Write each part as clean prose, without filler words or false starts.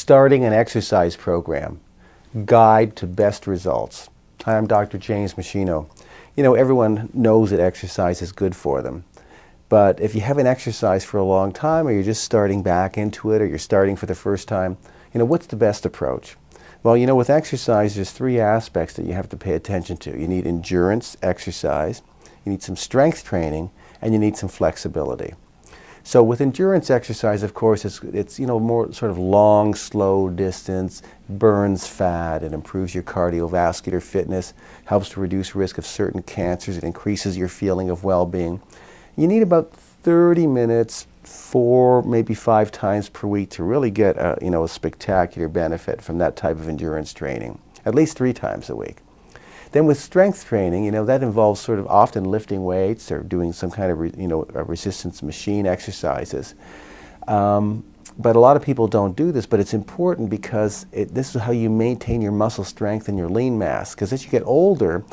Starting an exercise program, guide to best results. Hi, I'm Dr. James Machino. You know, everyone knows that exercise is good for them. But if you haven't exercised for a long time, or you're just starting back into it, or you're starting for the first time, you know, what's the best approach? Well, you know, with exercise, there's three aspects that you have to pay attention to. You need endurance exercise, you need some strength training, and you need some flexibility. So with endurance exercise, of course, it's you know, more sort of long, slow distance, burns fat, it improves your cardiovascular fitness, helps to reduce risk of certain cancers, it increases your feeling of well-being. You need about 30 minutes, 4, maybe 5 times per week to really get a spectacular benefit from that type of endurance training, at least 3 times a week. Then with strength training, you know, that involves sort of often lifting weights or doing some kind of resistance machine exercises. But a lot of people don't do this, but it's important because this is how you maintain your muscle strength and your lean mass. Because as you get older,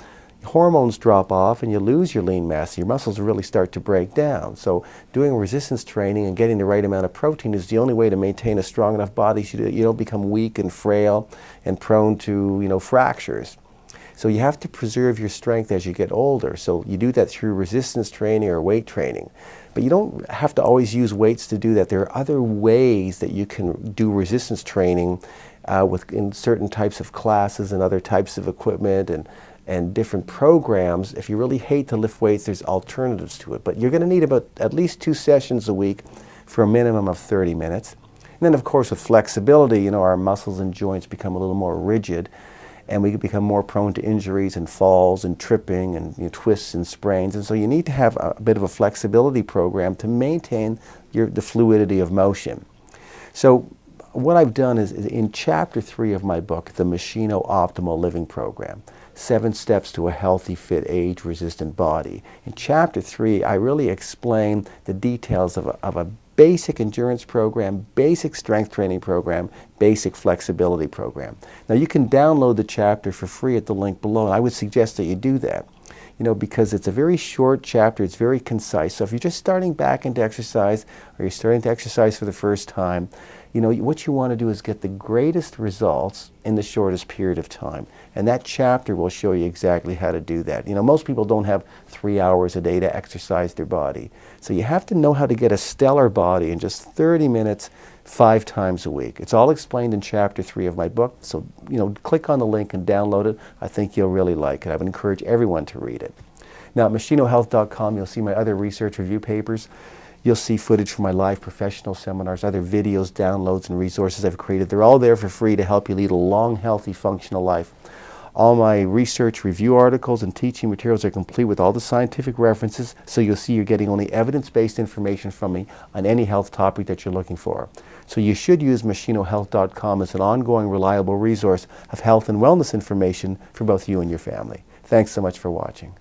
hormones drop off and you lose your lean mass. Your muscles really start to break down. So doing resistance training and getting the right amount of protein is the only way to maintain a strong enough body so you don't become weak and frail and prone to, fractures. So you have to preserve your strength as you get older. So you do that through resistance training or weight training. But you don't have to always use weights to do that. There are other ways that you can do resistance training in certain types of classes and other types of equipment and different programs. If you really hate to lift weights, there's alternatives to it. But you're going to need about at least 2 sessions a week for a minimum of 30 minutes. And then, of course, with flexibility, our muscles and joints become a little more rigid, and we become more prone to injuries and falls and tripping and twists and sprains. And so you need to have a bit of a flexibility program to maintain the fluidity of motion. So what I've done is in Chapter 3 of my book, The Machino Optimal Living Program, 7 Steps to a Healthy, Fit, Age-Resistant Body. In Chapter 3, I really explain the details of a basic endurance program, basic strength training program, basic flexibility program. Now you can download the chapter for free at the link below, and I would suggest that you do that. Because it's a very short chapter, it's very concise. So if you're just starting back into exercise, or you're starting to exercise for the first time, what you want to do is get the greatest results in the shortest period of time. And that chapter will show you exactly how to do that. Most people don't have 3 hours a day to exercise their body. So you have to know how to get a stellar body in just 30 minutes, 5 times a week. It's all explained in Chapter 3 of my book. So, click on the link and download it. I think you'll really like it. I would encourage everyone to read it. Now, at machinohealth.com, you'll see my other research review papers. You'll see footage from my live professional seminars, other videos, downloads, and resources I've created. They're all there for free to help you lead a long, healthy, functional life. All my research review articles and teaching materials are complete with all the scientific references, so you'll see you're getting only evidence-based information from me on any health topic that you're looking for. So you should use machinohealth.com as an ongoing, reliable resource of health and wellness information for both you and your family. Thanks so much for watching.